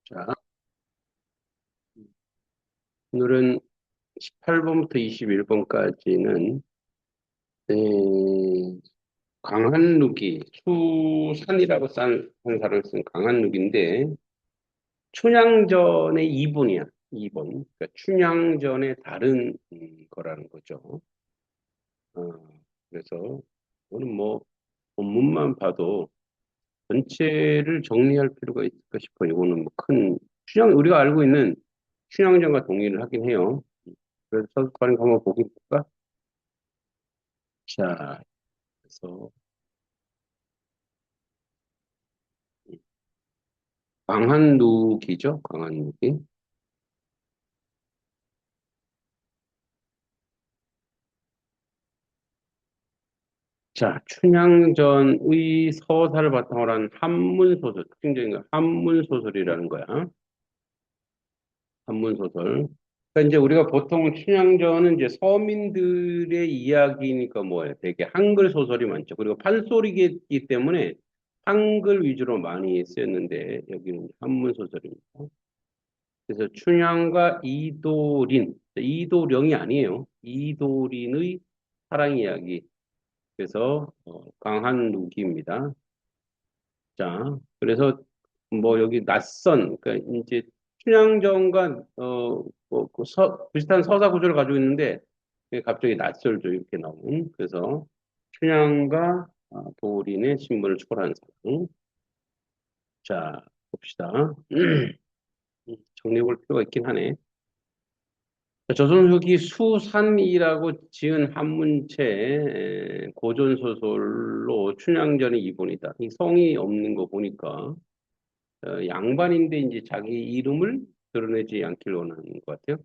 자, 오늘은 18번부터 21번까지는 강한루기, 수산이라고 한 사람을 쓴 강한루기인데 춘향전의 2번이야. 2번. 그러니까 춘향전의 다른 거라는 거죠. 어, 그래서 오늘 뭐 본문만 봐도 전체를 정리할 필요가 있을까 싶어. 이거는 뭐 큰 우리가 알고 있는 춘향전과 동의를 하긴 해요. 그래서 서술관을 한번 보겠습니다. 자, 그래서 광한루기죠, 광한루기. 자, 춘향전의 서사를 바탕으로 한 한문소설, 특징적인 거 한문소설이라는 거야. 한문소설. 그러니까 이제 우리가 보통 춘향전은 이제 서민들의 이야기니까 뭐예요? 되게 한글 소설이 많죠. 그리고 판소리이기 때문에 한글 위주로 많이 쓰였는데 여기는 한문소설입니다. 그래서 춘향과 이도린, 이도령이 아니에요. 이도린의 사랑 이야기. 그래서 강한루기입니다. 자, 그래서 뭐 여기 낯선, 그러니까 이제 춘향전과 비슷한 서사 구조를 가지고 있는데 이게 갑자기 낯설죠 이렇게 나오는. 그래서 춘향과 도린의 신분을 초월한 사랑. 자, 봅시다. 정리해 볼 필요가 있긴 하네. 조선 후기 수산이라고 지은 한문체 고전 소설로 춘향전의 이본이다. 이 성이 없는 거 보니까 양반인데 이제 자기 이름을 드러내지 않길 원하는 것 같아요.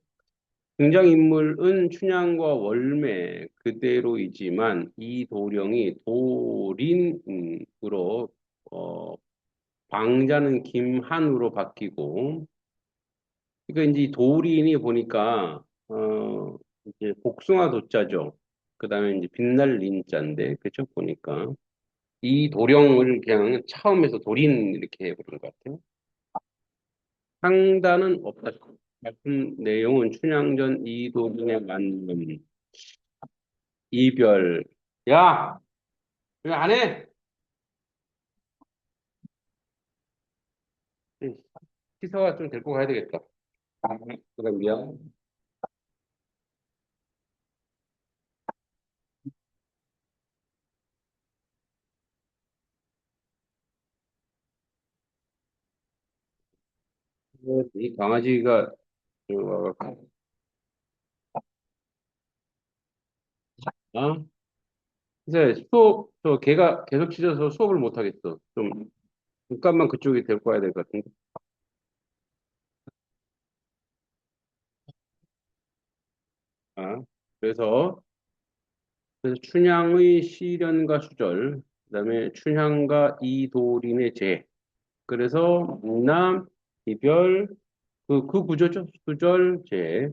등장인물은 춘향과 월매 그대로이지만 이 도령이 도린으로 방자는 김한우로 바뀌고 그러니까 이제 이 도린이 보니까 이제 복숭아 도자죠. 그다음에 이제 빛날 린자인데 그죠 보니까 이 도령을 그냥 처음에서 도린 이렇게 해버린 것 같아요. 상단은 없다. 같은 내용은 춘향전 이도균의 만남, 이별. 야, 왜 안 해? 시서가 좀 데리고 가야 되겠다. 그다음 미안. 이 강아지가 와갖고, 어? 그래서 저 걔가 계속 짖어서 수업을 못 하겠어. 좀 잠깐만 그쪽에 데리고 가야 될 것 같은데. 아, 그래서 춘향의 시련과 수절, 그다음에 춘향과 이도린의 재. 그래서 문남, 이별, 그 구조죠. 수절, 재.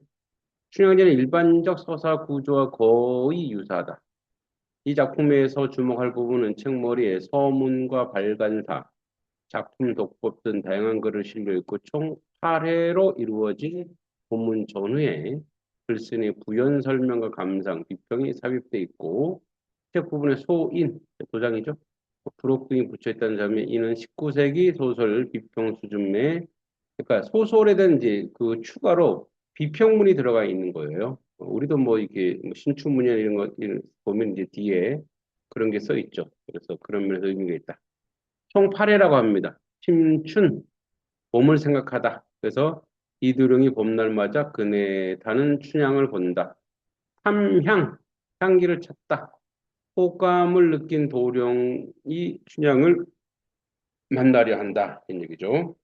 춘향전의 일반적 서사 구조와 거의 유사하다. 이 작품에서 주목할 부분은 책머리에 서문과 발간사, 작품 독법 등 다양한 글을 실려 있고 총 8회로 이루어진 본문 전후에 글쓴이 부연 설명과 감상, 비평이 삽입돼 있고 책 부분에 소인, 도장이죠. 부록등이 붙여 있다는 점에 이는 19세기 소설 비평 수준 내 그러니까 소설에 대한 이제 그 추가로 비평문이 들어가 있는 거예요. 우리도 뭐 이렇게 뭐 신춘문예 이런 거 보면 이제 뒤에 그런 게 써 있죠. 그래서 그런 면에서 의미가 있다. 총 8회라고 합니다. 심춘, 봄을 생각하다. 그래서 이두령이 봄날 맞아 그네 타는 춘향을 본다. 탐향, 향기를 찾다. 호감을 느낀 도령이 춘향을 만나려 한다. 이런 얘기죠.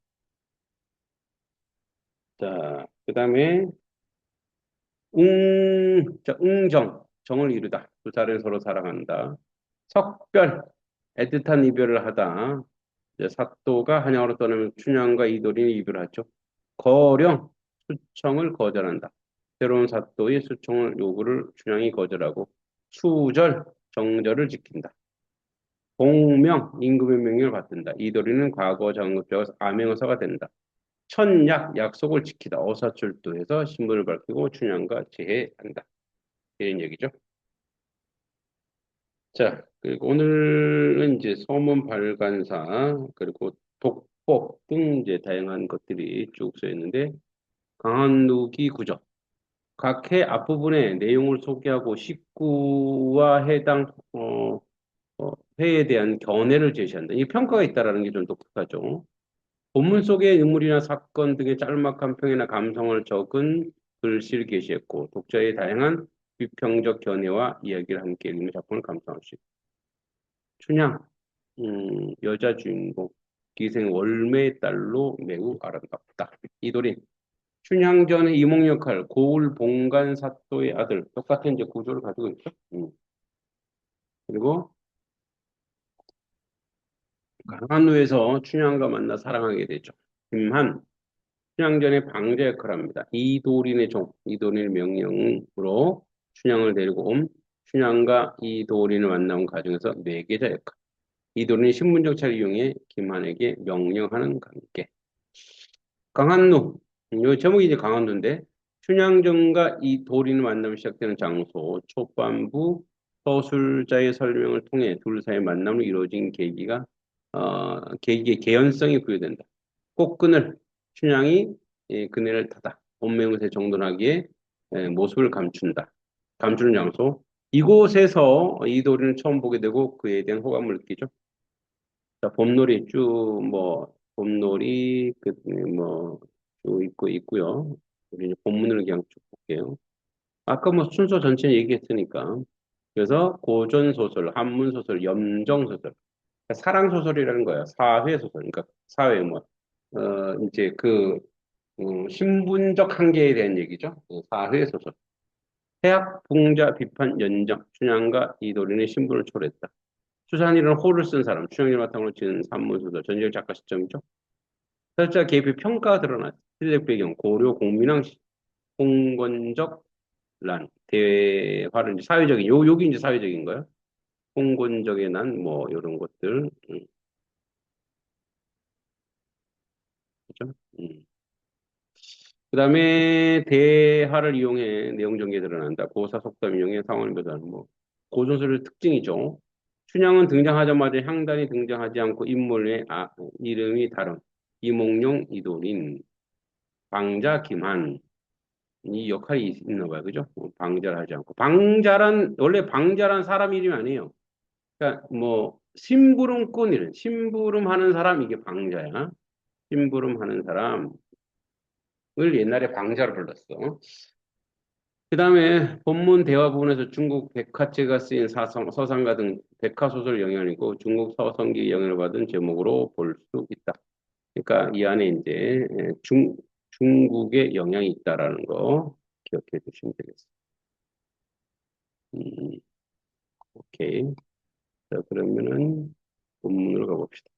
자, 그 다음에 응정, 정을 이루다. 두 사람이 서로 사랑한다. 석별, 애틋한 이별을 하다. 이제 사또가 한양으로 떠나면 춘향과 이도린이 이별하죠. 거령, 수청을 거절한다. 새로운 사또의 수청을 요구를 춘향이 거절하고 수절, 정절을 지킨다. 공명, 임금의 명령을 받든다. 이도리는 과거 정급자가 암행어사가 된다. 천약, 약속을 지키다. 어사출두해서 신분을 밝히고 춘향과 재회한다. 이런 얘기죠. 자, 그리고 오늘은 이제 서문 발간사, 그리고 독법 등 이제 다양한 것들이 쭉 써 있는데, 강한루기 구적. 각 해 앞부분에 내용을 소개하고 식구와 해당 어, 회에 대한 견해를 제시한다. 이 평가가 있다라는 게 좀 독특하죠. 본문 속의 인물이나 사건 등의 짤막한 평이나 감성을 적은 글씨를 게시했고 독자의 다양한 비평적 견해와 이야기를 함께 읽는 작품을 감상할 수 있다. 춘향, 여자 주인공, 기생 월매의 딸로 매우 아름답다. 이도린, 춘향전의 이몽 역할, 고을 봉간 사또의 아들, 똑같은 이제 구조를 가지고 있죠. 그리고 강한루에서 춘향과 만나 사랑하게 되죠. 김한, 춘향전의 방자 역할을 합니다. 이도린의 종, 이도린의 명령으로 춘향을 데리고 온 춘향과 이도린을 만나온 과정에서 매개자 역할. 이도린이 신분적 차를 이용해 김한에게 명령하는 관계. 강한루, 이 제목이 이제 강한루인데 춘향전과 이도린을 만나면 시작되는 장소, 초반부 서술자의 설명을 통해 둘 사이의 만남으로 이루어진 계기가 계기의 개연성이 부여된다. 꽃그늘, 춘향이 그네를 타다. 본명세 정돈하기에 모습을 감춘다. 감추는 장소. 이곳에서 이도리는 처음 보게 되고 그에 대한 호감을 느끼죠. 자, 봄놀이 쭉 뭐 봄놀이 그뭐쭉 있고요. 우리 이제 본문을 그냥 쭉 볼게요. 아까 뭐 순서 전체 얘기했으니까. 그래서 고전 소설, 한문 소설, 염정 소설, 사랑 소설이라는 거예요. 사회 소설. 그러니까 사회 뭐 이제 신분적 한계에 대한 얘기죠. 사회 소설. 해학, 풍자, 비판, 연정, 춘향과 이도린의 신분을 초래했다. 수산이라는 호를 쓴 사람, 춘향을 바탕으로 지은 산문소설, 전직 작가 시점이죠. 설자 개입의 평가가 드러났다. 시대적 배경, 고려 공민왕 시, 홍건적 란, 대화를 이제 사회적인, 여기 이제 사회적인 거예요. 홍건적의 난, 뭐, 이런 것들, 그죠? 그 다음에 대화를 이용해 내용 전개에 드러난다. 고사 속담 이용해 상황을 묘사하는 뭐 고전술의 특징이죠. 춘향은 등장하자마자 향단이 등장하지 않고 인물의 이름이 다른 이몽룡, 이도린, 방자, 김한 이 역할이 있나 봐요. 그죠? 방자를 하지 않고 방자란 원래 방자란 사람 이름이 아니에요. 그러니까 뭐 심부름꾼 이런 심부름하는 사람 이게 방자야. 심부름하는 사람을 옛날에 방자로 불렀어. 그 다음에 본문 대화 부분에서 중국 백화체가 쓰인 서상가 등 백화소설 영향을 있고 중국 서성기 영향을 받은 제목으로 볼 수 있다. 그러니까 이 안에 이제 중국의 영향이 있다라는 거 기억해 두시면 되겠습니다. 음, 오케이. 자, 그러면은 본문으로 가봅시다.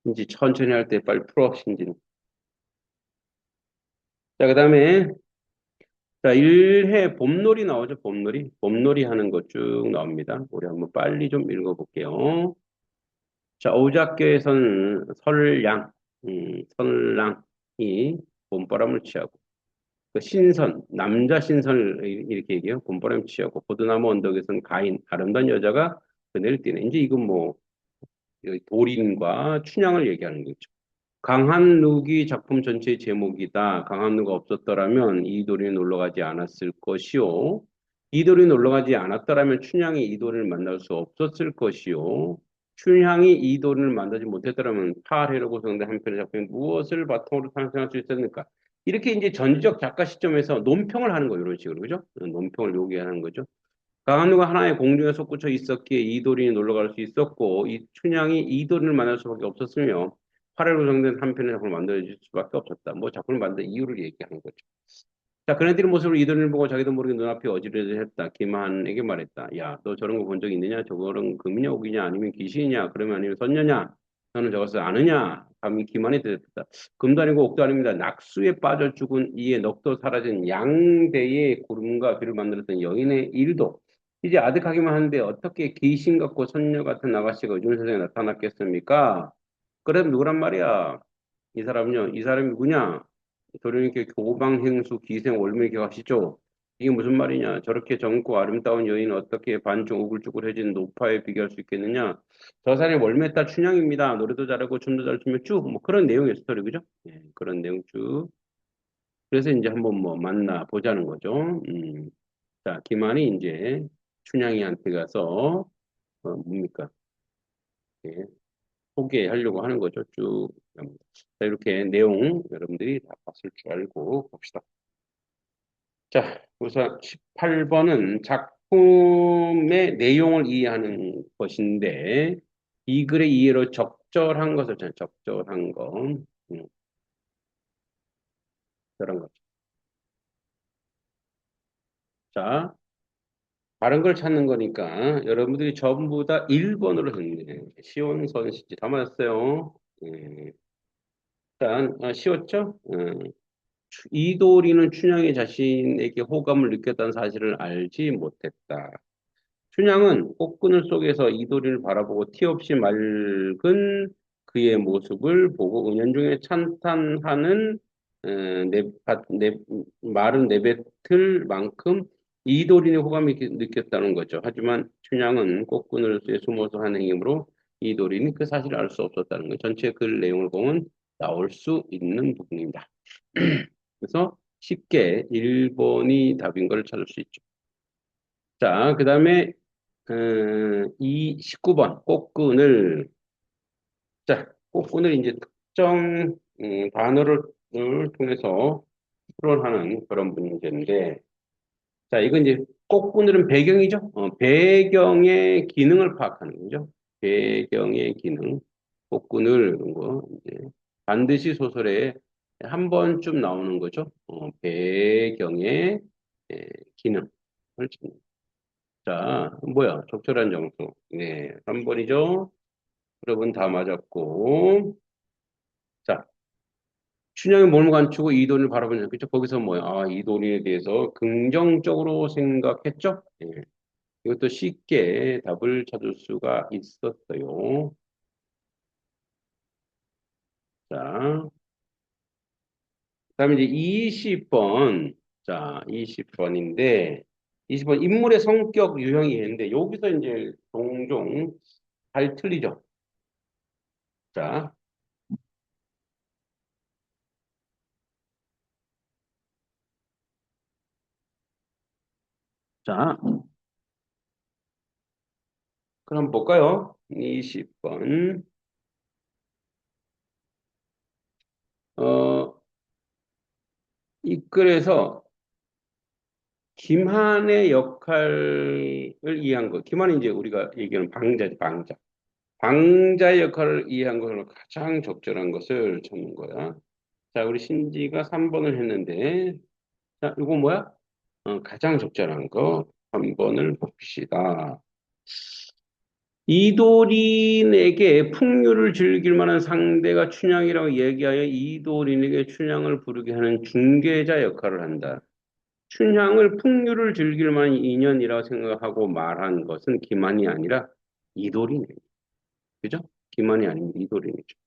이제 천천히 할 때 빨리 풀어, 신지는. 자, 그 다음에 자, 1회 봄놀이 나오죠, 봄놀이. 봄놀이 하는 거 쭉 나옵니다. 우리 한번 빨리 좀 읽어볼게요. 자, 오작교에서는 설량, 선랑이 봄바람을 취하고, 그 신선, 남자 신선을 이렇게 얘기해요. 봄바람 취하고, 포도나무 언덕에서는 가인, 아름다운 여자가 그네를 뛰네. 이제 이건 뭐, 도린과 춘향을 얘기하는 거죠. 강한룩이 작품 전체의 제목이다. 강한루가 없었더라면 이도리는 놀러 가지 않았을 것이요. 이도리 놀러 가지 않았더라면 춘향이 이도리를 만날 수 없었을 것이요. 춘향이 이도리를 만나지 못했더라면 파해로 구성된 한 편의 작품이 무엇을 바탕으로 탄생할 수 있었을까? 이렇게 이제 전지적 작가 시점에서 논평을 하는 거예요. 이런 식으로. 그죠? 논평을 요구하는 거죠. 강한루가 하나의 공중에 솟구쳐 있었기에 이도린이 놀러 갈 수 있었고 이 춘향이 이도린을 만날 수밖에 없었으며 화려로 구성된 한 편의 작품을 만들어질 수밖에 없었다. 뭐 작품을 만든 이유를 얘기하는 거죠. 자, 그네들의 모습으로 이도린을 보고 자기도 모르게 눈앞이 어지러졌다. 김한에게 말했다. 야, 너 저런 거 본 적 있느냐? 저거는 금이냐 옥이냐 아니면 귀신이냐? 그러면 아니면 선녀냐? 너는 저것을 아느냐? 감히 기만이 대답했다. 금도 아니고 옥도 아닙니다. 낙수에 빠져 죽은 이에 넋도 사라진 양대의 구름과 비를 만들었던 여인의 일도 이제 아득하기만 한데 어떻게 귀신 같고 선녀 같은 아가씨가 요즘 세상에 나타났겠습니까? 그래 누구란 말이야? 이 사람은요. 이 사람이 누구냐? 도련님께 교방행수 기생 월매기 하시죠. 이게 무슨 말이냐? 저렇게 젊고 아름다운 여인은 어떻게 반쪽 우글쭈글해진 노파에 비교할 수 있겠느냐? 저 사람이 월매딸 춘향입니다. 노래도 잘하고 춤도 잘 추며 쭉 뭐 그런 내용의 스토리 그죠? 예, 그런 내용 쭉. 그래서 이제 한번 뭐 만나 보자는 거죠. 자, 김한이 이제 춘향이한테 가서 뭡니까? 예, 소개하려고 하는 거죠. 쭉. 자, 이렇게 내용 여러분들이 다 봤을 줄 알고 봅시다. 자, 우선 18번은 작품의 내용을 이해하는 것인데, 이 글의 이해로 적절한 것을, 적절한 거, 적절한 것. 자, 다른 걸 찾는 거니까 여러분들이 전부 다 1번으로 했네. 시온선시지 다 맞았어요. 일단, 쉬웠죠? 이도리는 춘향이 자신에게 호감을 느꼈다는 사실을 알지 못했다. 춘향은 꽃그늘 속에서 이도리를 바라보고 티 없이 맑은 그의 모습을 보고 은연중에 찬탄하는 말은 내뱉을 만큼 이도리의 호감이 느꼈다는 거죠. 하지만 춘향은 꽃그늘 속에 숨어서 한 행위로 이도리는 그 사실을 알 수 없었다는 거예요. 전체 글 내용을 보면 나올 수 있는 부분입니다. 그래서 쉽게 1번이 답인 걸 찾을 수 있죠. 자, 그 다음에 이 19번 꽃끈을 자 꽃끈을 이제 특정 단어를 통해서 풀어하는 그런 문제인데 자 이건 이제 꽃끈을은 배경이죠. 배경의 기능을 파악하는 거죠. 배경의 기능 꽃끈을 이런 거 이제 반드시 소설에 한 번쯤 나오는 거죠. 배경의 에, 기능을 찾는 자, 뭐야? 적절한 정수. 네, 3번이죠. 여러분 다 맞았고. 자, 춘향이 몸을 감추고 이돈을 바라보는 그죠? 거기서 뭐야? 아, 이돈에 대해서 긍정적으로 생각했죠? 예. 이것도 쉽게 답을 찾을 수가 있었어요. 자, 그다음에 이제 20번. 자, 20번인데 20번 인물의 성격 유형이 있는데 여기서 이제 종종 잘 틀리죠. 자, 자, 그럼 볼까요? 20번. 어, 이 글에서 김한의 역할을 이해한 거. 김한이 이제 우리가 얘기하는 방자지, 방자. 방자의 역할을 이해한 것으로 가장 적절한 것을 찾는 거야. 자, 우리 신지가 3번을 했는데, 자, 이거 뭐야? 가장 적절한 거 3번을 봅시다. 이도린에게 풍류를 즐길 만한 상대가 춘향이라고 얘기하여 이도린에게 춘향을 부르게 하는 중개자 역할을 한다. 춘향을 풍류를 즐길 만한 인연이라고 생각하고 말한 것은 기만이 아니라 이도린이에요. 그죠? 기만이 아닌 이도린이죠.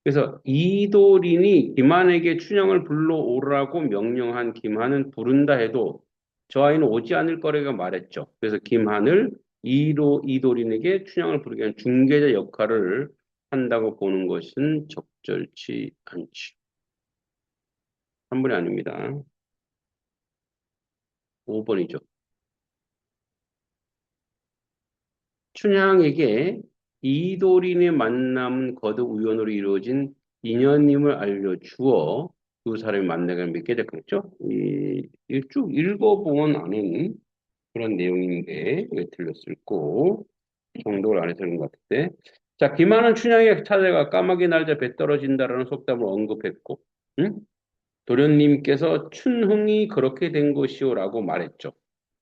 그래서 이도린이 김한에게 춘향을 불러오라고 명령한 김한은 부른다 해도 저 아이는 오지 않을 거라고 말했죠. 그래서 김한을 이도린에게 춘향을 부르게 하는 중개자 역할을 한다고 보는 것은 적절치 않지. 한 번이 아닙니다. 5번이죠. 춘향에게 이도린의 만남은 거듭 우연으로 이루어진 인연임을 알려주어 두 사람이 만나게 믿게 됐겠죠? 이쭉 읽어보면 아는 그런 내용인데 왜 틀렸을 고 정독을 안 해서 그런 것 같은데 자 기만은 춘향의 찾아가 까마귀 날자 배 떨어진다라는 속담을 언급했고 응? 도련님께서 춘흥이 그렇게 된 것이오라고 말했죠.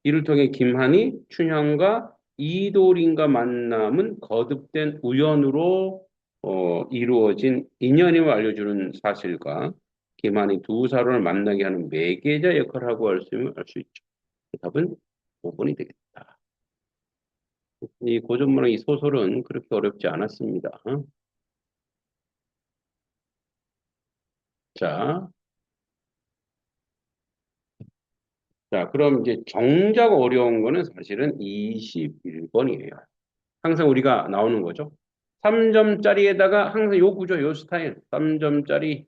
이를 통해 김한이 춘향과 이도린과 만남은 거듭된 우연으로 이루어진 인연임을 알려주는 사실과 기만이 두 사람을 만나게 하는 매개자 역할을 하고 할 수 있음을 알 수 있죠. 답은 5번이 되겠다. 이 고전문학 이 소설은 그렇게 어렵지 않았습니다. 자, 자, 그럼 이제 정작 어려운 거는 사실은 21번이에요. 항상 우리가 나오는 거죠. 3점짜리에다가 항상 요 구조, 요 스타일. 3점짜리에다가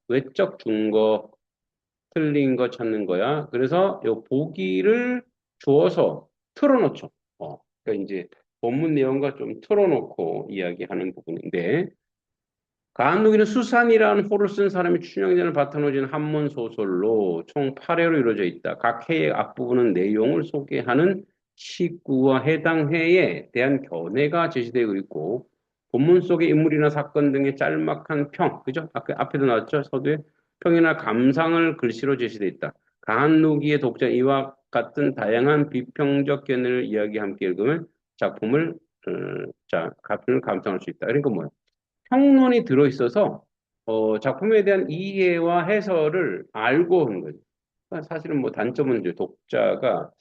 외적 준거, 틀린 거 찾는 거야. 그래서 요 보기를 주어서 틀어놓죠. 그러니까 이제 본문 내용과 좀 틀어놓고 이야기하는 부분인데, 가한누기는 수산이라는 호를 쓴 사람이 춘향전을 바탕으로 지은 한문 소설로 총 8회로 이루어져 있다. 각 회의 앞부분은 내용을 소개하는 시구와 해당 회에 대한 견해가 제시되고 있고 본문 속의 인물이나 사건 등의 짤막한 평, 그죠? 아까 앞에도 나왔죠? 서두에 평이나 감상을 글씨로 제시되어 있다. 가한누기의 독자 이와 같은 다양한 비평적 견해를 이야기 함께 읽으면 작품을 감상할 수 있다. 그러니까 뭐야? 평론이 들어있어서 작품에 대한 이해와 해설을 알고 하는 거죠. 그러니까 사실은 뭐 단점은 이제 독자가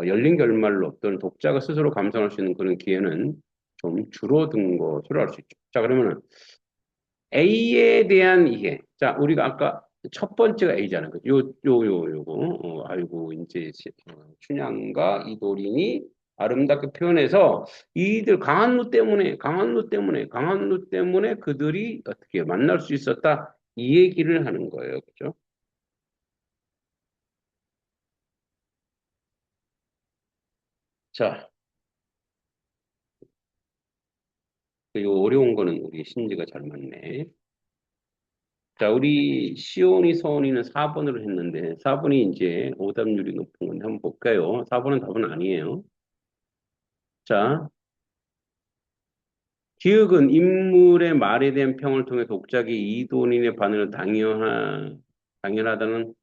열린 결말로 어떤 독자가 스스로 감상할 수 있는 그런 기회는 좀 줄어든 것으로 알 수 있죠. 자, 그러면은 A에 대한 이해. 자, 우리가 아까 첫 번째가 A잖아요. 요거. 아이고, 이제 춘향과 이도린이 아름답게 표현해서 이들 강한 루 때문에 그들이 어떻게 만날 수 있었다. 이 얘기를 하는 거예요. 그죠? 자, 요 어려운 거는 우리 심리가 잘 맞네. 자, 우리 시온이 서온이는 4번으로 했는데 4번이 이제 오답률이 높은 건데 한번 볼까요? 4번은 답은 아니에요. 자, 기억은 인물의 말에 대한 평을 통해 독자에게 이도인의 반응을 당연하다는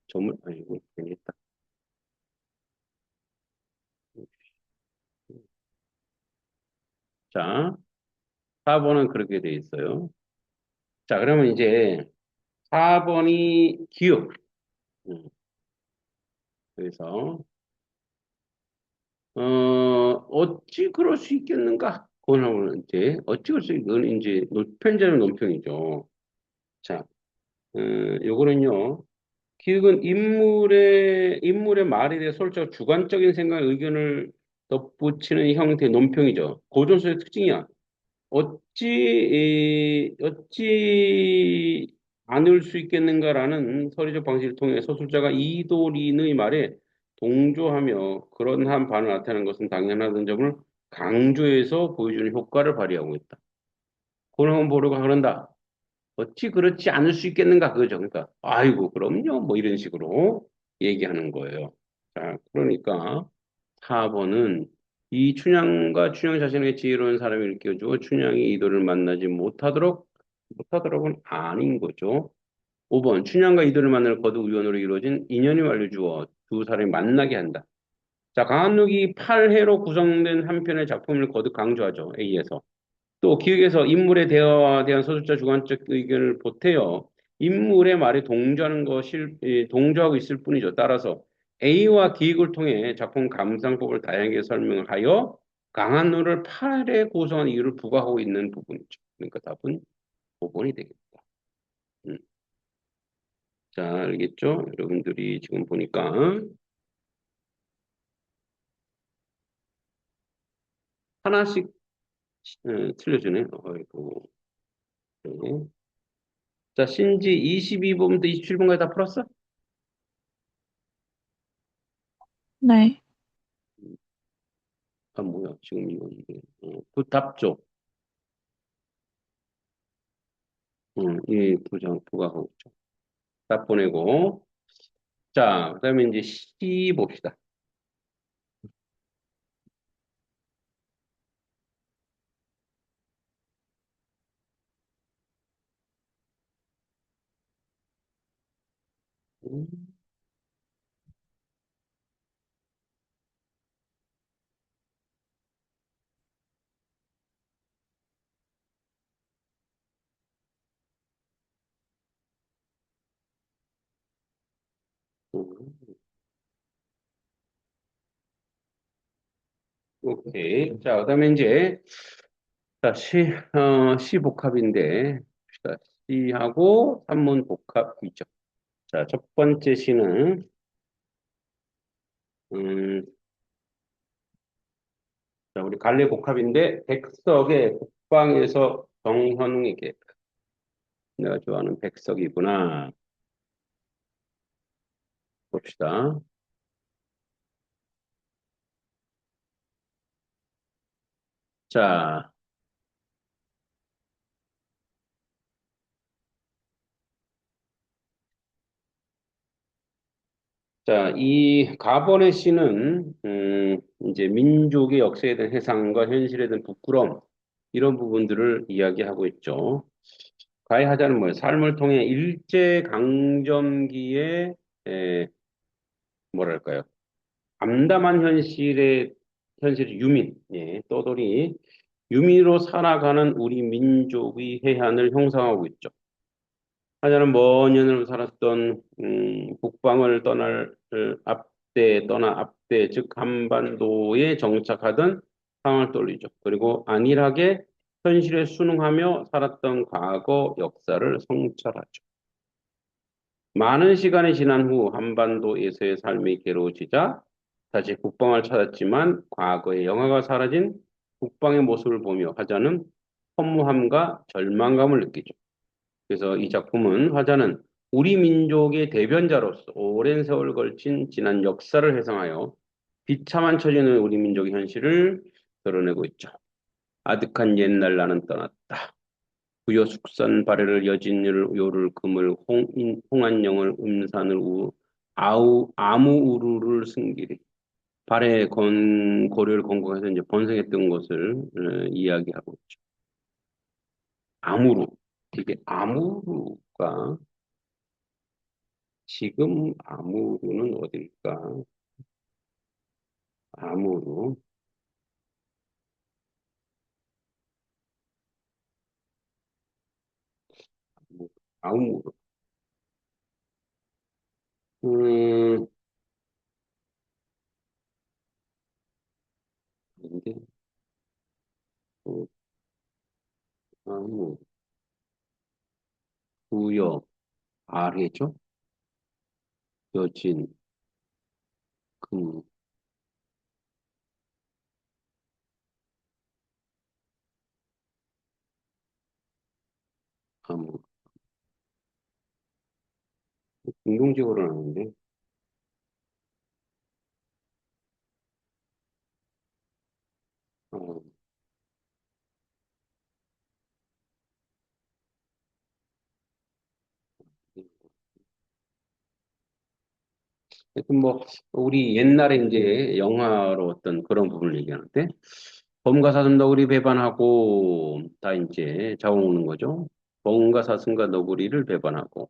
점을 아이고 되겠다. 자, 4번은 그렇게 돼 있어요. 자, 그러면 이제 4번이 기억. 음, 그래서 어찌 그럴 수 있겠는가? 그거는 이제 어찌 그럴 수 이건 이제 편자는 논평이죠. 자, 요거는요. 기획은 인물의 말에 대해 솔직하고 주관적인 생각, 의견을 덧붙이는 형태의 논평이죠. 고전서의 특징이야. 어찌 않을 수 있겠는가라는 서리적 방식을 통해 소설자가 이도린의 말에 동조하며 그런 한 반을 나타내는 것은 당연하다는 점을 강조해서 보여주는 효과를 발휘하고 있다. 그걸 한번 보려고 그런다. 어찌 그렇지 않을 수 있겠는가 그거죠. 그러니까 아이고 그럼요 뭐 이런 식으로 얘기하는 거예요. 자 그러니까 4번은 이 춘향과 춘향 자신에게 지혜로운 사람을 일깨워주고 춘향이 이도를 만나지 못하도록은 아닌 거죠. 5번 춘향과 이도를 만날 거듭 우연으로 이루어진 인연이 알려주어 두 사람이 만나게 한다. 자 강한록이 8회로 구성된 한 편의 작품을 거듭 강조하죠. A에서. 또 기획에서 인물의 대화에 대한 소설자 주관적 의견을 보태어 인물의 말에 동조하고 있을 뿐이죠. 따라서 A와 기획을 통해 작품 감상법을 다양하게 설명하여 강한 노를 8에 구성한 이유를 부각하고 있는 부분이죠. 그러니까 답은 5번이 되겠다. 음. 자, 알겠죠? 여러분들이 지금 보니까 하나씩 틀려주네. 어이구. 네. 자, 신지 22번부터 27번까지 다 풀었어? 네. 아, 뭐야, 지금 이게. 그 답죠. 이 부정 부가하고 있죠. 답 보내고. 자, 그다음에 이제 시 봅시다. 음, 오케이. 자, 그다음에 이제 자, 시 복합인데 자, 시하고 산문 복합이죠. 자, 첫 번째 시는 음, 자, 우리 갈래 복합인데 백석의 북방에서 정현웅에게 내가 좋아하는 백석이구나. 봅시다. 자, 자, 이 가번의 시는 이제 민족의 역사에 대한 해상과 현실에 대한 부끄러움 이런 부분들을 이야기하고 있죠. 가히 하자는 뭐예요? 삶을 통해 일제 강점기에 뭐랄까요? 암담한 현실의 유민, 예, 떠돌이 유민으로 살아가는 우리 민족의 해안을 형성하고 있죠. 하자는 먼 년을 살았던 북방을 떠나 앞대 즉 한반도에 정착하던 상황을 떠올리죠. 그리고 안일하게 현실에 순응하며 살았던 과거 역사를 성찰하죠. 많은 시간이 지난 후 한반도에서의 삶이 괴로워지자 다시 북방을 찾았지만 과거의 영화가 사라진 북방의 모습을 보며 화자는 허무함과 절망감을 느끼죠. 그래서 이 작품은 화자는 우리 민족의 대변자로서 오랜 세월 걸친 지난 역사를 해상하여 비참한 처지는 우리 민족의 현실을 드러내고 있죠. 아득한 옛날 나는 떠났다. 부여 숙산 발해를 여진을 요를 금을 홍안영을 음산을 아무우루를 승기리 발해 고려를 건국해서 이제 번성했던 것을 이야기하고 있죠. 아무루 이게 아무루가 지금 아무루는 어딜까? 아무루 아무루 음 근데 어, 아무 부여 아래죠? 여진 금 아무 공동적으로 하는데 어, 하여튼 뭐 우리 옛날에 이제 영화로 어떤 그런 부분을 얘기하는데 범과 사슴 너구리 배반하고 다 이제 잡아먹는 거죠. 범과 사슴과 너구리를 배반하고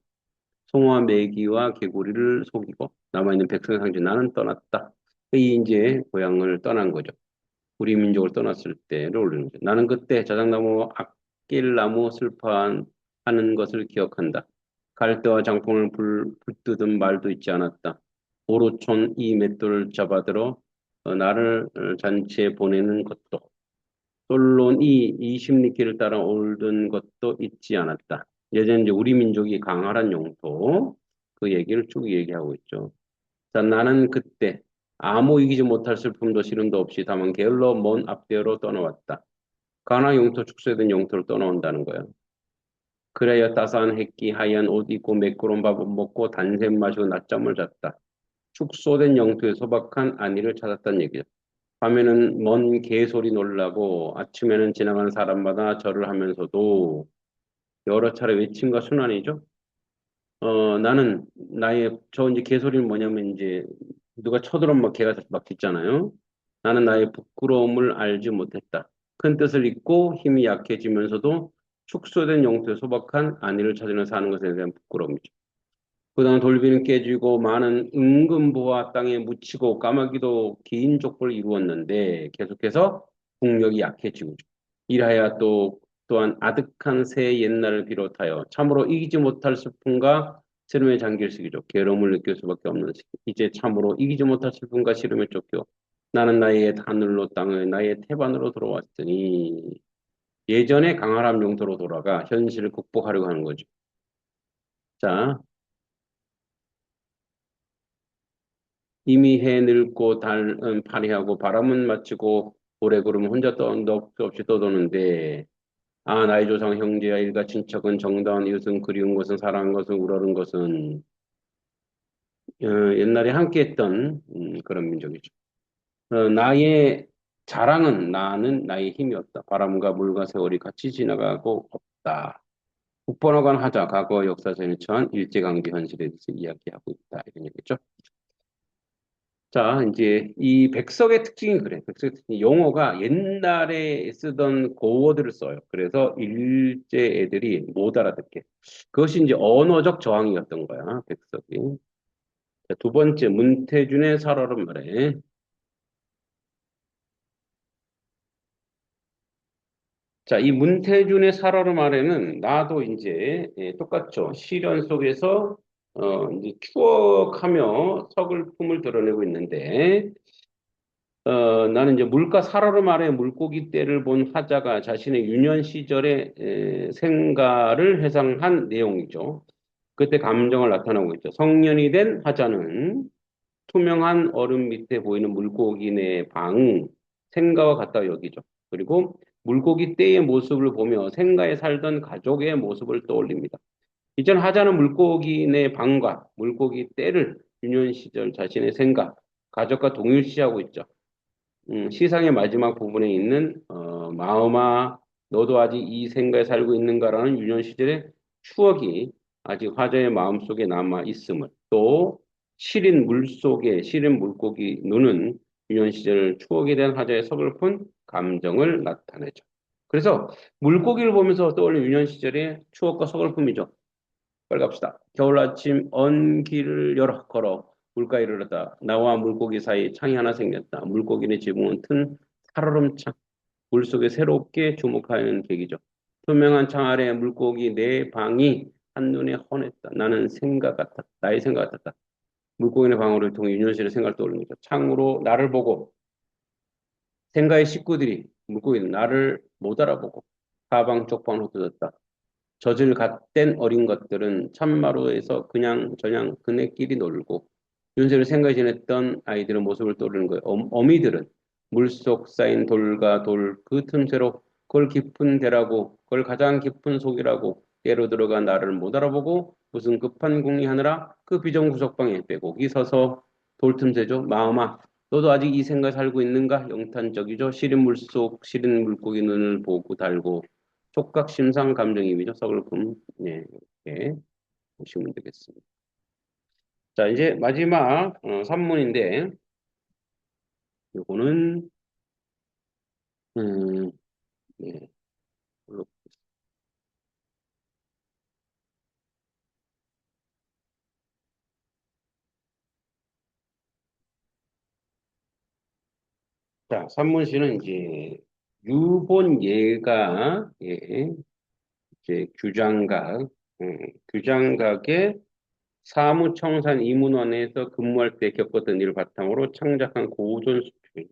송어와 메기와 개구리를 속이고 남아있는 백성의 상주 나는 떠났다. 이 이제 고향을 떠난 거죠. 우리 민족을 떠났을 때를 올리는 거죠. 나는 그때 자작나무, 악길나무 슬퍼하는 것을 기억한다. 갈대와 장풍을 불뜨던 말도 있지 않았다. 오로촌 이 맷돌을 잡아들어 나를 잔치에 보내는 것도 솔론 이 십리길을 따라 오르던 것도 잊지 않았다. 예전 이제 우리 민족이 강활한 영토 그 얘기를 쭉 얘기하고 있죠. 자, 나는 그때 아무 이기지 못할 슬픔도 시름도 없이 다만 게을러 먼 앞뒤로 떠나왔다. 가나 영토 축소된 영토를 떠나온다는 거야. 그래야 따스한 햇기 하얀 옷 입고 매끄러운 밥 먹고 단샘 마시고 낮잠을 잤다. 축소된 영토의 소박한 안위를 찾았다는 얘기죠. 밤에는 먼 개소리 놀라고 아침에는 지나가는 사람마다 절을 하면서도 여러 차례 외침과 순환이죠. 나는 저 이제 개소리는 뭐냐면 이제 누가 쳐들어오면 막 개가 막 짖잖아요. 나는 나의 부끄러움을 알지 못했다. 큰 뜻을 잊고 힘이 약해지면서도 축소된 영토의 소박한 안위를 찾으며 사는 것에 대한 부끄러움이죠. 그다음 돌비는 깨지고 많은 은금보와 땅에 묻히고 까마귀도 긴 족보를 이루었는데 계속해서 국력이 약해지고 이라야 또한 아득한 새 옛날을 비롯하여 참으로 이기지 못할 슬픔과 시름에 잠길 시기죠. 괴로움을 느낄 수밖에 없는 시기. 이제 참으로 이기지 못할 슬픔과 시름에 쫓겨 나는 나의 옛 하늘로 땅을 나의 태반으로 돌아왔으니 예전의 강활한 용도로 돌아가 현실을 극복하려고 하는 거죠. 자, 이미 해 늙고 달은 파리하고 바람은 마치고 고래 구름 혼자 넋도 없이 떠도는데 아 나의 조상 형제야 일가 친척은 정다운 이웃은 그리운 것은 사랑한 것은 우러른 것은 옛날에 함께했던 그런 민족이죠. 나의 자랑은 나는 나의 힘이었다. 바람과 물과 세월이 같이 지나가고 없다. 국번호간 하자 과거 역사전에 처한 일제강제 현실에 대해서 이야기하고 있다. 이런 얘기죠. 자, 이제 이 백석의 특징이 그래. 백석의 특징. 용어가 옛날에 쓰던 고어들을 써요. 그래서 일제 애들이 못 알아듣게. 그것이 이제 언어적 저항이었던 거야. 백석이. 자, 두 번째, 문태준의 살얼음 말에. 자, 이 문태준의 살얼음 아래는 나도 이제 똑같죠. 시련 속에서 이제 추억하며 서글픔을 드러내고 있는데 나는 이제 물가 살얼음 아래 물고기 떼를 본 하자가 자신의 유년 시절의 생가를 회상한 내용이죠. 그때 감정을 나타나고 있죠. 성년이 된 하자는 투명한 얼음 밑에 보이는 물고기네 방, 생가와 같다 여기죠. 그리고 물고기 떼의 모습을 보며 생가에 살던 가족의 모습을 떠올립니다. 이전 하자는 물고기네 방과 물고기 떼를 유년 시절 자신의 생가, 가족과 동일시하고 있죠. 시상의 마지막 부분에 있는 마음아 너도 아직 이 생가에 살고 있는가라는 유년 시절의 추억이 아직 화자의 마음속에 남아 있음을 또 시린 물속에 시린 물고기 눈은 유년 시절 추억에 대한 화자의 서글픈 감정을 나타내죠. 그래서 물고기를 보면서 떠올린 유년 시절의 추억과 서글픔이죠. 빨리 갑시다. 겨울 아침 언 길을 열어 걸어 물가에 이르렀다. 나와 물고기 사이 창이 하나 생겼다. 물고기의 지붕은 튼 살얼음 창. 물속에 새롭게 주목하는 계기죠. 투명한 창 아래 물고기 네 방이 한눈에 헌했다. 나는 생각 같았다. 나의 생각 같았다. 물고기의 방울을 통해 윤현실의 생각을 떠올린 거죠. 창으로 나를 보고 생가의 식구들이 물고기는 나를 못 알아보고 사방 쪽방 흩어졌다. 젖을 갓댄 어린 것들은 참마루에서 그냥 저냥 그네끼리 놀고 윤세를 생각이 지냈던 아이들의 모습을 떠오르는 거예요. 어미들은 물속 쌓인 돌과 돌 그 틈새로 그걸 깊은 데라고 그걸 가장 깊은 속이라고 때로 들어간 나를 못 알아보고 무슨 급한 궁리하느라 그 비정구석방에 빼곡히 서서 돌 틈새죠. 마음아 너도 아직 이 생각에 살고 있는가? 영탄적이죠. 시린 물속 시린 물고기 눈을 보고 달고 촉각 심상 감정이미죠. 서글픔. 네, 이렇게 보시면 되겠습니다. 자, 이제 마지막 산문인데 요거는 음, 네. 자, 산문시는 이제 유본예가 이제 규장각의 사무청산 이문원에서 근무할 때 겪었던 일을 바탕으로 창작한 고전 수필.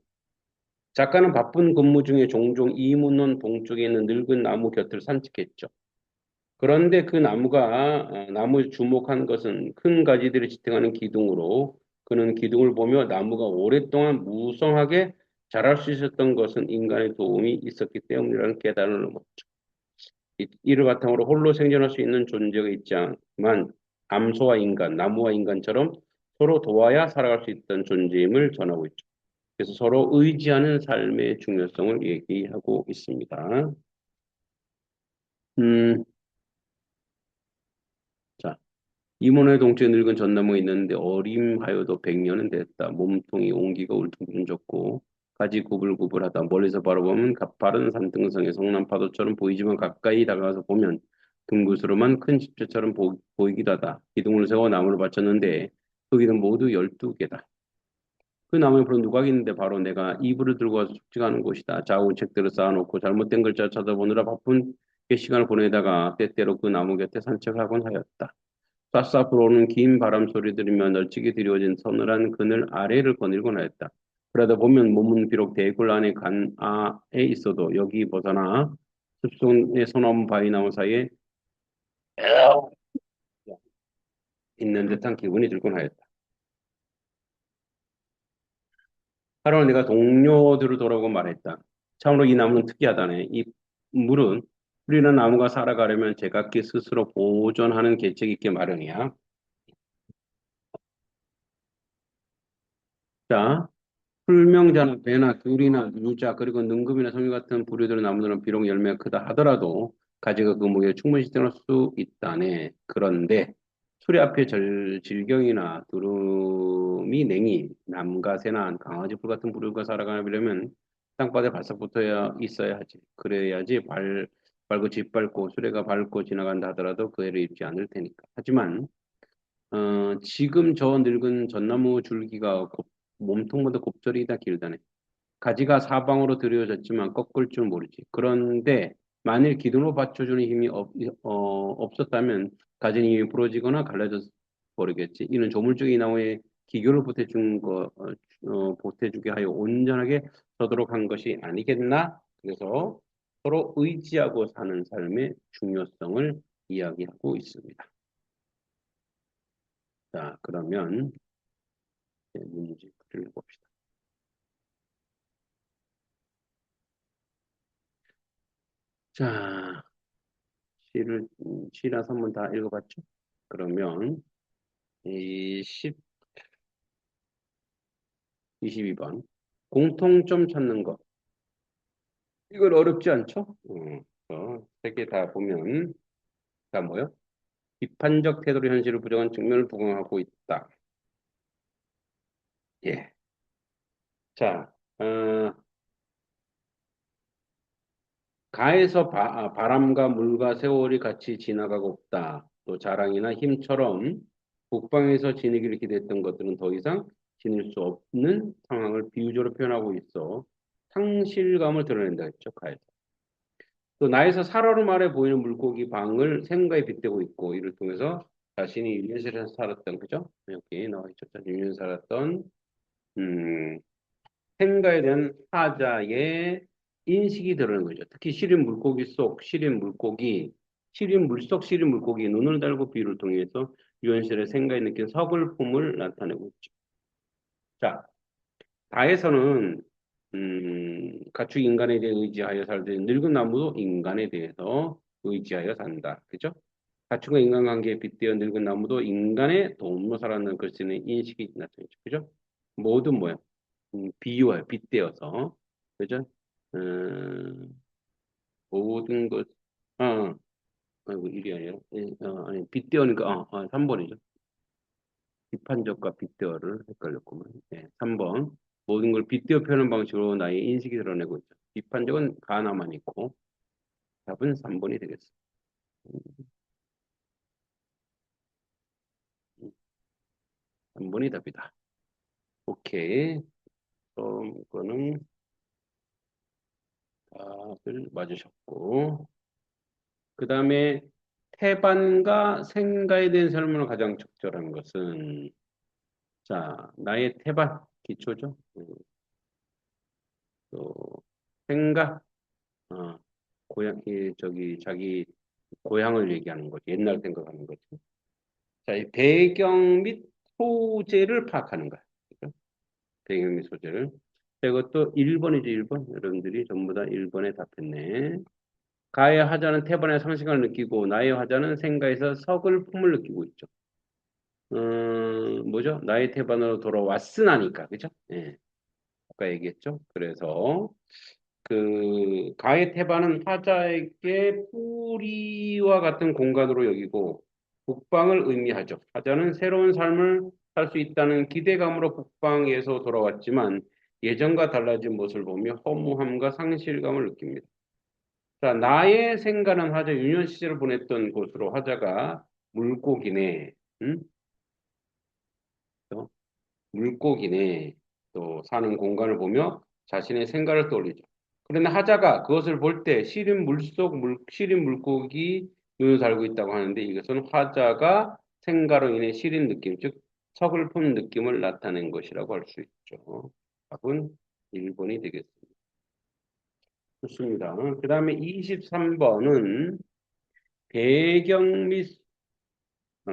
작가는 바쁜 근무 중에 종종 이문원 동쪽에 있는 늙은 나무 곁을 산책했죠. 그런데 그 나무가 나무에 주목한 것은 큰 가지들이 지탱하는 기둥으로 그는 기둥을 보며 나무가 오랫동안 무성하게 자랄 수 있었던 것은 인간의 도움이 있었기 때문이라는 깨달음을 얻었죠. 이를 바탕으로 홀로 생존할 수 있는 존재가 있지 않지만 암소와 인간, 나무와 인간처럼 서로 도와야 살아갈 수 있던 존재임을 전하고 있죠. 그래서 서로 의지하는 삶의 중요성을 얘기하고 있습니다. 음, 자. 이모네 동쪽에 늙은 전나무가 있는데 어림하여도 100년은 됐다. 몸통이 온기가 울퉁불퉁졌고 가지 구불구불하다. 멀리서 바라보면 가파른 산등성의 성난 파도처럼 보이지만 가까이 다가가서 보면 둥그스름한 큰 집처럼 보이기도 하다. 기둥을 세워 나무를 받쳤는데 그 기둥 모두 12개다. 그 나무에 불은 누가 있는데 바로 내가 이불을 들고 와서 숙직하는 곳이다. 작은 책들을 쌓아놓고 잘못된 글자 찾아보느라 바쁜 시간을 보내다가 때때로 그 나무 곁에 산책하곤 하였다. 쏴쏴 불어오는 긴 바람 소리 들으며 널찍이 드리워진 서늘한 그늘 아래를 거닐곤 하였다. 그러다 보면 몸은 비록 대굴 안에 간아에 있어도 여기 벗어나 숲속의 소나무 바위 나무 사이에 있는 듯한 기분이 들곤 하였다. 하루는 내가 동료들을 돌아보고 말했다. 참으로 이 나무는 특이하다네. 이 물은 우리는 나무가 살아가려면 제각기 스스로 보존하는 계책이 있게 마련이야. 자, 풀명자나 배나 귤이나 유자 그리고 능금이나 성유 같은 부류들의 나무들은 비록 열매가 크다 하더라도 가지가 그 무게에 충분히 시들할 수 있다네. 그런데 수리 앞에 질경이나 두루미, 냉이, 남가새나 강아지 풀 같은 부류가 살아가려면 땅바닥에 바싹 붙어야 있어야 하지. 그래야지 밟고 짓밟고 수레가 밟고 지나간다 하더라도 그 해를 입지 않을 테니까. 하지만 지금 저 늙은 전나무 줄기가 몸통보다 곱절이 다 길다네. 가지가 사방으로 들여졌지만 꺾을 줄 모르지. 그런데 만일 기둥으로 받쳐주는 힘이 없었다면 가지는 이미 부러지거나 갈라져 버리겠지. 이는 조물주의 나무에 기교를 보태주게 하여 온전하게 서도록 한 것이 아니겠나? 그래서 서로 의지하고 사는 삶의 중요성을 이야기하고 있습니다. 자, 그러면 문제를 봅시다. 자, 시랑 선문 다 읽어봤죠? 그러면 이 22번 공통점 찾는 거. 이건 어렵지 않죠? 세개 다 보면 다 뭐요? 비판적 태도로 현실을 부정한 측면을 부정하고 있다. 예. 자, 가에서 바람과 물과 세월이 같이 지나가고 없다. 또 자랑이나 힘처럼 북방에서 지니기를 기대했던 것들은 더 이상 지닐 수 없는 상황을 비유적으로 표현하고 있어 상실감을 드러낸다 했죠, 가에서. 또 나에서 살얼음 아래 보이는 물고기 방을 생각에 빗대고 있고 이를 통해서 자신이 유년시에서 살았던 그죠? 여기 나와 있죠. 유년 살았던 음, 생가에 대한 하자의 인식이 드러나는 거죠. 특히 시린 물고기 속 시린 물고기, 시린 물속 시린 물고기 눈을 달고 비유를 통해서 유현실의 생가에 느낀 서글픔을 나타내고 있죠. 자, 다에서는 가축 인간에 대해 의지하여 살던 늙은 나무도 인간에 대해서 의지하여 산다. 그죠? 가축과 인간관계에 빗대어 늙은 나무도 인간의 도움으로 살아가는 것이는 인식이 나타나죠. 그죠? 모든 뭐야? 비유하여 빗대어서 그죠? 모든 것 아이고 일이 아니라 아니 빗대어니까 3번이죠. 비판적과 빗대어를 헷갈렸구만. 네, 3번 모든 걸 빗대어 표현하는 방식으로 나의 인식이 드러내고 있죠. 비판적은 가나만 있고 답은 3번이 되겠습니다. 3번이 답이다. 오케이. 거는 답을 맞으셨고 그 다음에 태반과 생가에 대한 설문을 가장 적절한 것은 자 나의 태반 기초죠. 또 생각 어, 저기 자기 고향을 얘기하는 거지. 옛날 생각하는 거지. 자, 이 배경 및 소재를 파악하는 거야. 그죠? 배경 및 소재를. 자, 이것도 1번이죠, 1번. 여러분들이 전부 다 1번에 답했네. 가의 화자는 태반의 상실감을 느끼고 나의 화자는 생가에서 서글픔을 느끼고 있죠. 뭐죠? 나의 태반으로 돌아왔으나니까, 그죠? 예, 아까 얘기했죠. 그래서 가의 태반은 화자에게 뿌리와 같은 공간으로 여기고 북방을 의미하죠. 화자는 새로운 삶을 살 수 있다는 기대감으로 북방에서 돌아왔지만 예전과 달라진 모습을 보며 허무함과 상실감을 느낍니다. 자, 나의 생가는 화자 유년 시절을 보냈던 곳으로 화자가 물고기네, 응? 또 물고기네, 또 사는 공간을 보며 자신의 생가를 떠올리죠. 그런데 하자가 그것을 볼 때 시린 물속 시린 물고기 눈을 달고 있다고 하는데 이것은 화자가 생가로 인해 시린 느낌, 즉 서글픈 느낌을 나타낸 것이라고 할 수 있죠. 답은 1번이 되겠습니다. 좋습니다. 그 다음에 23번은 배경 및, 어,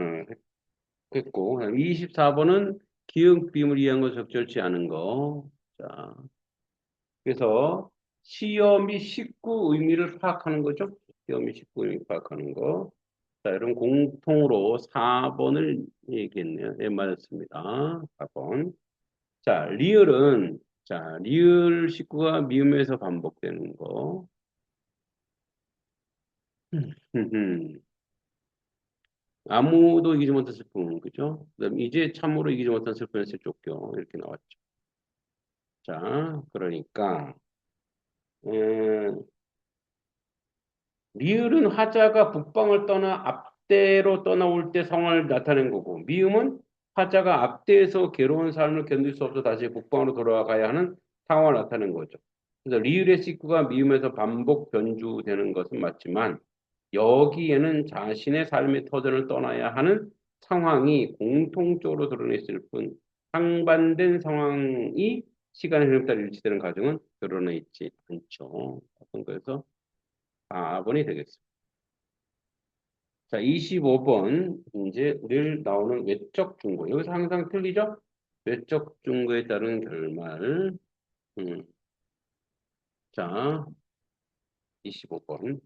했고, 24번은 기억 비음을 이해한 거 적절치 않은 거. 자, 그래서 시어 및 식구 의미를 파악하는 거죠. 시어 및 식구 의미 파악하는 거. 자, 여러분 공통으로 4번을 얘기했네요. 네, 맞았습니다. 4번. 자, 리을은, 자, 리을 식구가 미음에서 반복되는 거. 아무도 이기지 못한 슬픔, 그죠? 그다음 이제 참으로 이기지 못한 슬픔에서 쫓겨 이렇게 나왔죠. 자, 그러니까 음, 리을은 화자가 북방을 떠나 앞대로 떠나올 때 상황을 나타낸 거고, 미음은 화자가 앞대에서 괴로운 삶을 견딜 수 없어 다시 북방으로 돌아가야 하는 상황을 나타낸 거죠. 그래서 리을의 식구가 미음에서 반복 변주되는 것은 맞지만 여기에는 자신의 삶의 터전을 떠나야 하는 상황이 공통적으로 드러내 있을 뿐 상반된 상황이 시간의 흐름 따라 일치되는 과정은 드러나 있지 않죠. 그래서 4번이 되겠습니다. 자, 25번 이제 늘 나오는 외적 중거. 여기서 항상 틀리죠? 외적 중거에 따른 결말. 음, 자, 25번.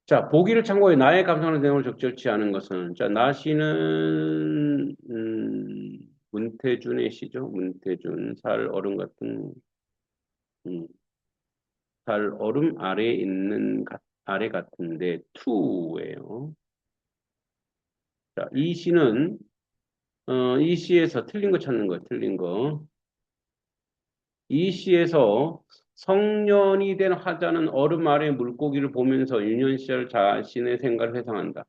자, 보기를 참고해 나의 감상하는 내용을 적절치 않은 것은 자, 나시는 문태준의 시죠. 문태준 살 얼음 같은 음, 살 얼음 아래에 있는 아래 같은데 투예요. 자, 이 시는 이 시에서 틀린 거 찾는 거예요. 틀린 거. 이 시에서 성년이 된 화자는 얼음 아래 물고기를 보면서 유년 시절 자신의 생각을 회상한다.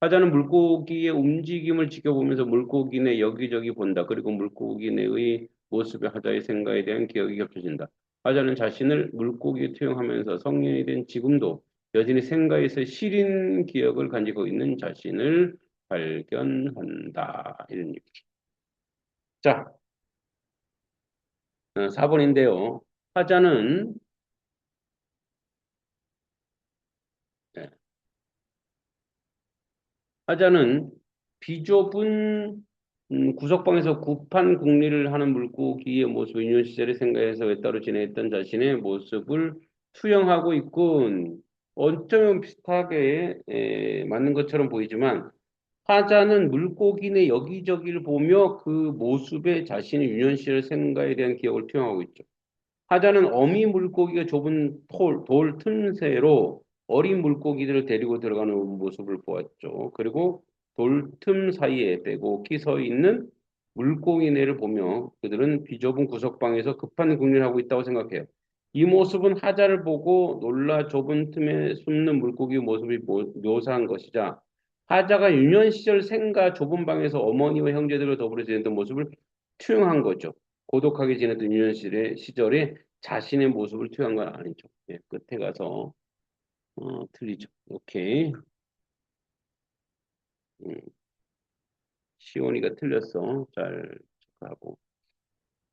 화자는 물고기의 움직임을 지켜보면서 물고기네 여기저기 본다. 그리고 물고기네의 모습에 화자의 생각에 대한 기억이 겹쳐진다. 화자는 자신을 물고기에 투영하면서 성년이 된 지금도 여전히 생각에서 시린 기억을 가지고 있는 자신을 발견한다. 이런 얘기죠. 자, 4번인데요. 화자는 네, 화자는 비좁은 구석방에서 구판 궁리를 하는 물고기의 모습을 유년 시절의 생각에서 외따로 지내했던 자신의 모습을 투영하고 있군. 어쩌면 비슷하게 맞는 것처럼 보이지만 화자는 물고기의 여기저기를 보며 그 모습에 자신의 유년 시절 생각에 대한 기억을 투영하고 있죠. 하자는 어미 물고기가 좁은 돌 틈새로 어린 물고기들을 데리고 들어가는 모습을 보았죠. 그리고 돌 틈 사이에 빼곡히 서 있는 물고기네를 보며 그들은 비좁은 구석방에서 급한 궁리를 하고 있다고 생각해요. 이 모습은 하자를 보고 놀라 좁은 틈에 숨는 물고기의 모습을 묘사한 것이자 하자가 유년 시절 생가 좁은 방에서 어머니와 형제들과 더불어 지내던 모습을 투영한 거죠. 고독하게 지내던 유년 시절에 자신의 모습을 투영한 건 아니죠. 예, 끝에 가서 틀리죠. 오케이. 음, 시온이가 틀렸어. 잘 체크하고.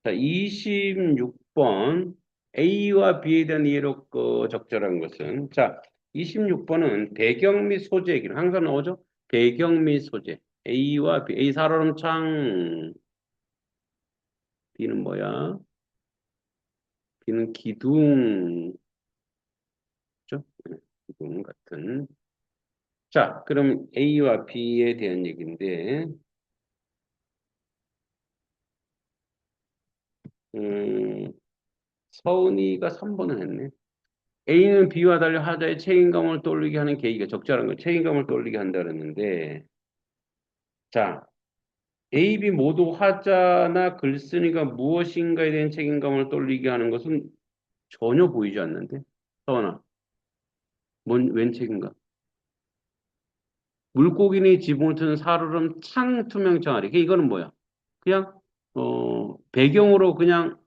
자, 26번 A와 B에 대한 이해로 적절한 것은 자, 26번은 배경 및 소재 얘기는 항상 나오죠. 배경 및 소재. A와 B. A 살얼음 창. B는 뭐야? B는 기둥. 죠? 기둥 같은. 자, 그럼 A와 B에 대한 얘기인데, 음, 서은이가 3번을 했네. A는 B와 달리 하자의 책임감을 떠올리게 하는 계기가 적절한 거, 책임감을 떠올리게 한다 그랬는데, 자, A, B 모두 하자나 글쓴이가 무엇인가에 대한 책임감을 떠올리게 하는 것은 전혀 보이지 않는데, 서은아, 웬 책임감? 물고기니 지붕을 트는 살얼음 창 투명 장아리. 이거는 뭐야? 그냥 배경으로 그냥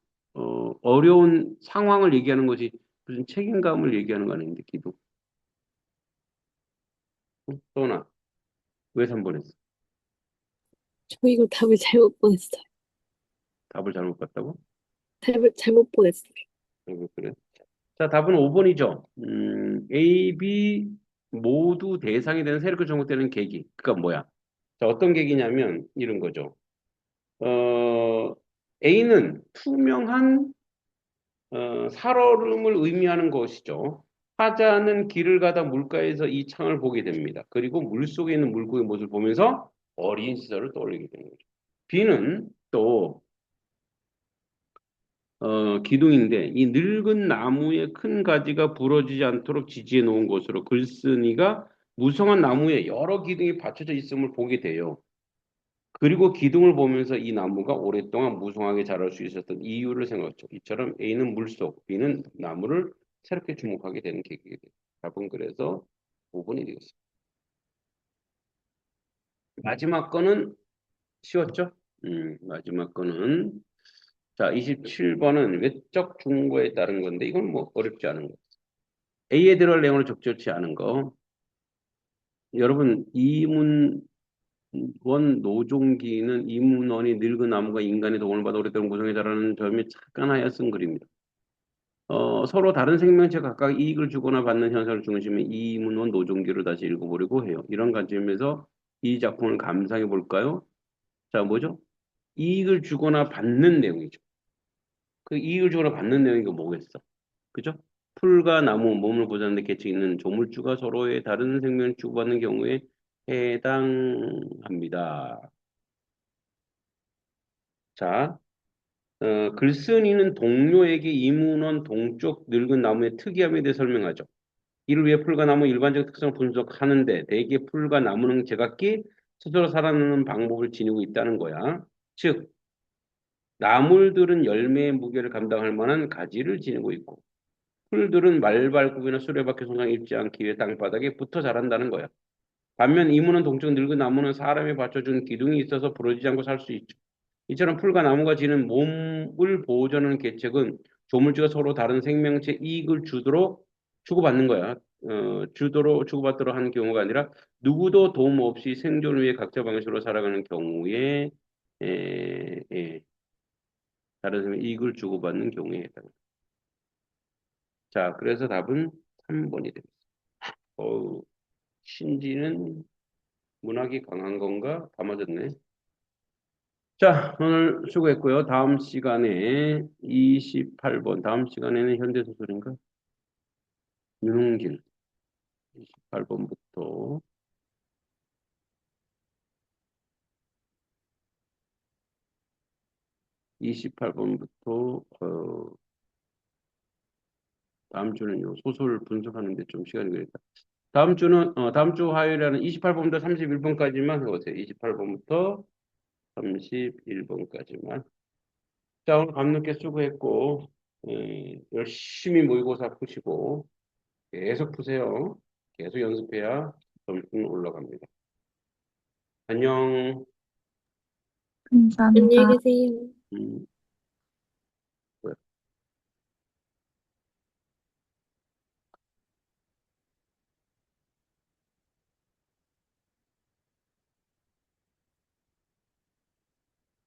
어려운 상황을 얘기하는 거지 무슨 책임감을 얘기하는 거 아닌데 기도. 또나 왜 3번 했어? 저 이거 답을 잘못 보냈어요. 답을 잘못 봤다고? 잘못 보냈어요. 그래. 자, 답은 5번이죠. A, B 모두 대상이 되는 세력을 정복되는 계기. 그니까 뭐야? 자, 어떤 계기냐면 이런 거죠. 어, A는 투명한 살얼음을 의미하는 것이죠. 화자는 길을 가다 물가에서 이 창을 보게 됩니다. 그리고 물속에 있는 물고기 모습을 보면서 어린 시절을 떠올리게 되는 거죠. B는 또 기둥인데 이 늙은 나무의 큰 가지가 부러지지 않도록 지지해 놓은 것으로 글쓴이가 무성한 나무에 여러 기둥이 받쳐져 있음을 보게 돼요. 그리고 기둥을 보면서 이 나무가 오랫동안 무성하게 자랄 수 있었던 이유를 생각했죠. 이처럼 A는 물속, B는 나무를 새롭게 주목하게 되는 계기가 돼요. 답은 그래서 5번이 되겠습니다. 마지막 거는 쉬웠죠? 마지막 거는 자, 27번은 외적 중고에 따른 건데 이건 뭐 어렵지 않은 거. A에 들어갈 내용을 적절치 않은 거. 여러분 이문원 노종기는 이문원이 늙은 나무가 인간의 도움을 받아 오랫동안 고성에 자라는 점이 착안하여 쓴 글입니다. 서로 다른 생명체 각각 이익을 주거나 받는 현상을 중심에 이문원 노종기를 다시 읽어보려고 해요. 이런 관점에서 이 작품을 감상해 볼까요? 자, 뭐죠? 이익을 주거나 받는 내용이죠. 그 이익을 주거나 받는 내용이 뭐겠어? 그죠? 풀과 나무, 몸을 보자는데 계층 있는 조물주가 서로의 다른 생명을 주고받는 경우에 해당합니다. 자, 글쓴이는 동료에게 이문원 동쪽 늙은 나무의 특이함에 대해 설명하죠. 이를 위해 풀과 나무 일반적 특성을 분석하는데 대개 풀과 나무는 제각기 스스로 살아남는 방법을 지니고 있다는 거야. 즉, 나물들은 열매의 무게를 감당할 만한 가지를 지니고 있고 풀들은 말발굽이나 수레바퀴 손상 입지 않기 위해 땅바닥에 붙어 자란다는 거야. 반면 이무는 동쪽 늙은 나무는 사람이 받쳐준 기둥이 있어서 부러지지 않고 살 수 있죠. 이처럼 풀과 나무가 지닌 몸을 보호하는 계책은 조물주가 서로 다른 생명체 이익을 주도록 주고받는 거야. 주고받도록 하는 경우가 아니라 누구도 도움 없이 생존을 위해 각자 방식으로 살아가는 경우에 다른 생명 이익을 주고받는 경우에 해당. 자, 그래서 답은 3번이 됩니다. 신지는 문학이 강한 건가? 다 맞았네. 자, 오늘 수고했고요. 다음 시간에 28번, 다음 시간에는 현대소설인가? 윤홍길 28번부터 28번부터 다음 주는 요 소설 분석하는데 좀 시간이 걸렸다. 다음 주 화요일에는 28번부터 31번까지만 해보세요. 28번부터 31번까지만. 자, 오늘 밤늦게 수고했고, 열심히 모의고사 푸시고, 계속 푸세요. 계속 연습해야 점수는 올라갑니다. 안녕. 안녕히 감사합니다. 계세요.